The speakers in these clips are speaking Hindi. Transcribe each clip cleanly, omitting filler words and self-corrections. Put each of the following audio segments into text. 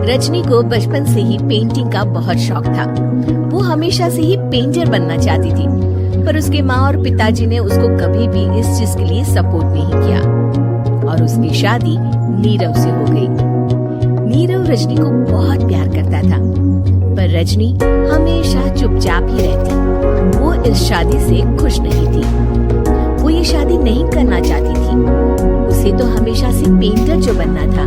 रजनी को बचपन से ही पेंटिंग का बहुत शौक था। वो हमेशा से ही पेंटर बनना चाहती थी, पर उसके माँ और पिताजी ने उसको कभी भी इस चीज के लिए सपोर्ट नहीं किया और उसकी शादी नीरव से हो गई। नीरव रजनी को बहुत प्यार करता था, पर रजनी हमेशा चुपचाप ही रहती। वो इस शादी से खुश नहीं थी। वो ये शादी नहीं करना चाहती थी। उसे तो हमेशा से पेंटर जो बनना था,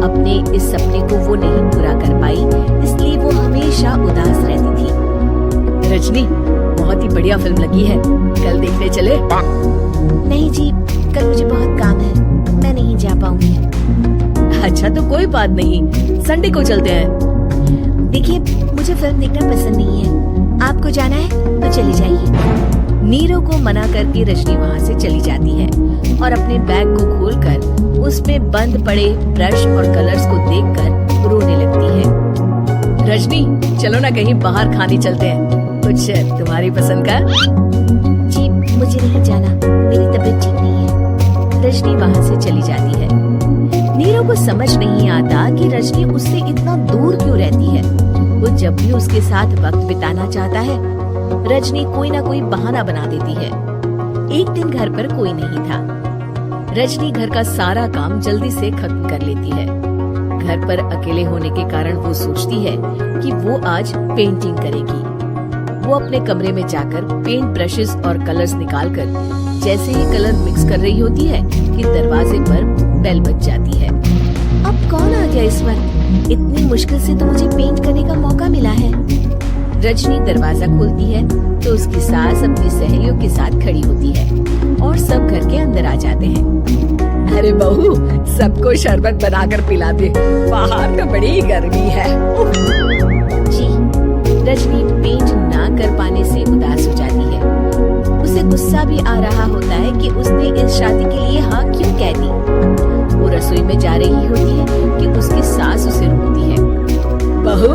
अपने इस सपने को वो नहीं पूरा कर पाई, इसलिए वो हमेशा उदास रहती थी। रजनी, बहुत ही बढ़िया फिल्म लगी है, कल देखने चले? नहीं जी, कल मुझे बहुत काम है, मैं नहीं जा पाऊंगी। अच्छा तो कोई बात नहीं, संडे को चलते हैं। देखिए, मुझे फिल्म देखना पसंद नहीं है। आपको जाना है तो चली जाइए। नीरव को मना करके रजनी वहाँ से चली जाती है और अपने बैग को खोलकर उसमें बंद पड़े ब्रश और कलर्स को देखकर रोने लगती है। रजनी, चलो ना कहीं बाहर खाने चलते हैं, कुछ तुम्हारी पसंद का। जी, मुझे नहीं जाना, मेरी तबीयत ठीक नहीं है। रजनी वहाँ से चली जाती है। नीरव को समझ नहीं आता कि रजनी उससे इतना दूर क्यों रहती है। वो जब भी उसके साथ वक्त बिताना चाहता है, रजनी कोई ना कोई बहाना बना देती है। एक दिन घर पर कोई नहीं था। रजनी घर का सारा काम जल्दी से खत्म कर लेती है। घर पर अकेले होने के कारण वो सोचती है कि वो आज पेंटिंग करेगी। वो अपने कमरे में जाकर पेंट ब्रशेस और कलर्स निकालकर जैसे ही कलर मिक्स कर रही होती है कि दरवाजे पर बेल बज जाती है। अब कौन आ गया इस वक्त? इतनी मुश्किल से तो मुझे पेंट करने का मौका मिला है। रजनी दरवाजा खोलती है तो उसकी सास अपनी सहेलियों के साथ खड़ी होती है और सब घर के अंदर आ जाते हैं। अरे बहू, सबको शरबत बनाकर पिला दे, बाहर तो बड़ी गर्मी है। जी, रजनी पेंट ना कर पाने से उदास हो जाती है। उसे गुस्सा भी आ रहा होता है कि उसने इस शादी के लिए हाँ क्यों कह दी। वो रसोई में जा रही होती है कि उसकी सास उसे रोकती है। बहू,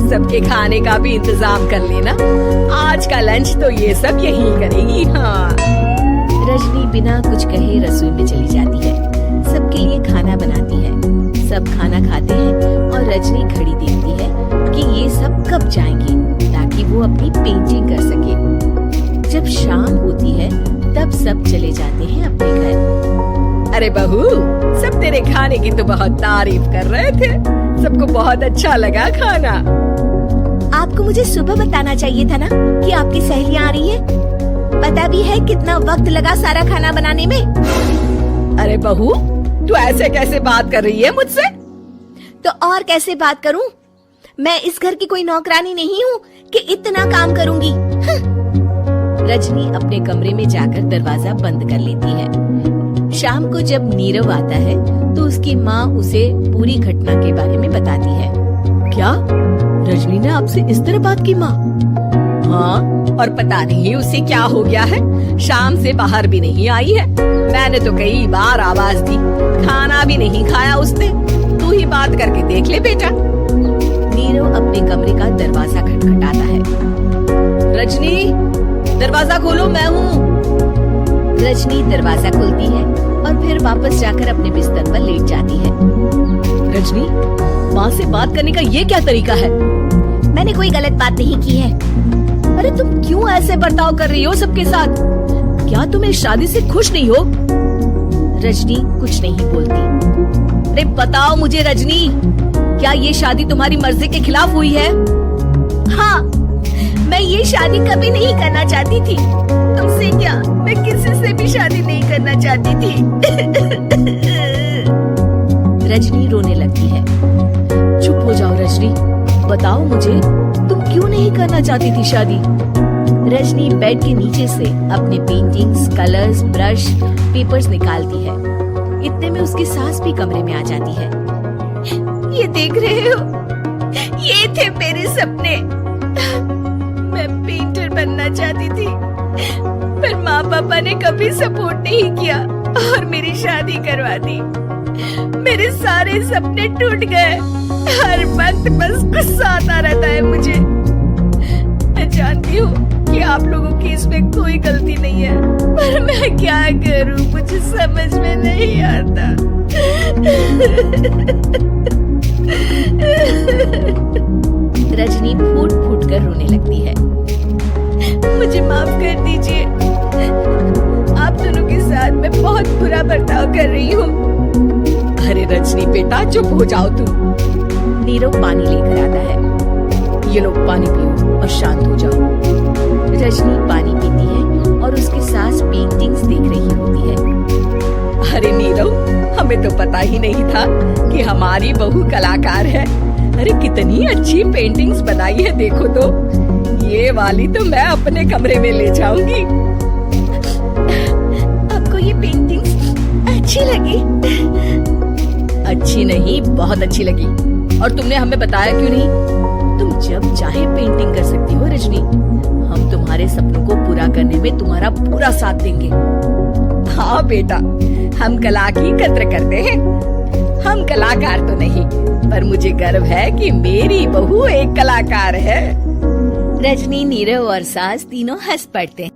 सबके खाने का भी इंतजाम कर लेना, आज का लंच तो ये सब यही करेगी। हाँ। रजनी बिना कुछ कहे रसोई में चली जाती है। सबके लिए खाना बनाती है। सब खाना खाते हैं और रजनी घड़ी देखती है कि ये सब कब जाएंगे ताकि वो अपनी पेंटिंग कर सके। जब शाम होती है तब सब चले जाते हैं अपने घर। अरे बहू, सब तेरे खाने की तो बहुत तारीफ कर रहे थे, सबको बहुत अच्छा लगा खाना। आपको मुझे सुबह बताना चाहिए था ना कि आपकी सहेलियाँ आ रही है। पता भी है कितना वक्त लगा सारा खाना बनाने में। अरे बहू, तू ऐसे कैसे बात कर रही है मुझसे? तो और कैसे बात करूं? मैं इस घर की कोई नौकरानी नहीं हूँ कि इतना काम करूंगी। रजनी अपने कमरे में जाकर दरवाजा बंद कर लेती है। शाम को जब नीरव आता है तो उसकी माँ उसे पूरी घटना के बारे में बताती है। क्या रजनी ने आपसे इस तरह बात की माँ? हाँ, और पता नहीं उसे क्या हो गया है, शाम से बाहर भी नहीं आई है। मैंने तो कई बार आवाज दी, खाना भी नहीं खाया उसने। तू ही बात करके देख ले बेटा। नीरव अपने कमरे का दरवाजा खटखटाता है। रजनी, दरवाजा खोलो, मैं हूँ। रजनी दरवाजा खोलती है और फिर वापस जाकर अपने बिस्तर पर लेट जाती है। रजनी, माँ से बात करने का ये क्या तरीका है? मैंने कोई गलत बात नहीं की है। अरे तुम क्यों ऐसे बर्ताव कर रही हो सबके साथ? क्या तुम इस शादी से खुश नहीं हो? रजनी कुछ नहीं बोलती। अरे बताओ मुझे रजनी, क्या ये शादी तुम्हारी मर्जी के खिलाफ हुई है? हाँ, मैं ये शादी कभी नहीं करना चाहती थी। तुमसे क्या, मैं किसी से भी शादी नहीं करना चाहती थी। रजनी रोने लगती है। चुप हो जाओ रजनी, बताओ मुझे, तुम क्यों नहीं करना चाहती थी शादी? रजनी बेड के नीचे से अपने पेंटिंग्स, कलर्स, ब्रश, पेपर्स निकालती है। इतने में उसकी सास भी कमरे में आ जाती है। ये देख रहे हो, ये थे मेरे सपने। मैं पेंटर बनना चाहती थी, पर माँ पापा ने कभी सपोर्ट नहीं किया और मेरी शादी करवा दी। मेरे सारे सपने टूट गए। हर वक्त बस गुस्सा आता रहता है मुझे। मैं जानती हूँ कि आप लोगों की इसमें कोई गलती नहीं है, पर मैं क्या करूँ, मुझे समझ में नहीं आता। बुरा बर्ताव कर रही हो। अरे रजनी बेटा चुप हो जाओ तुम। नीरव पानी लेकर आता है। ये लो पानी पियो और शांत हो जाओ। रजनी पानी पीती है और उसकी सास पेंटिंग्स देख रही होती है। अरे नीरव, हमें तो पता ही नहीं था कि हमारी बहू कलाकार है। अरे कितनी अच्छी पेंटिंग्स बनाई है, देखो तो। ये वाली तो मैं अपने कमरे में ले जाऊंगी। आपको ये पेंटिंग्स अच्छी लगी? अच्छी नहीं, बहुत अच्छी लगी। और तुमने हमें बताया क्यों नहीं? तुम जब चाहे पेंटिंग कर सकती हो रजनी। हम तुम्हारे सपनों को पूरा करने में तुम्हारा पूरा साथ देंगे। हाँ बेटा, हम कला की कद्र करते हैं। हम कलाकार तो नहीं, पर मुझे गर्व है कि मेरी बहू एक कलाकार है। रजनी, नीरव और सास तीनों हंस पड़ते हैं।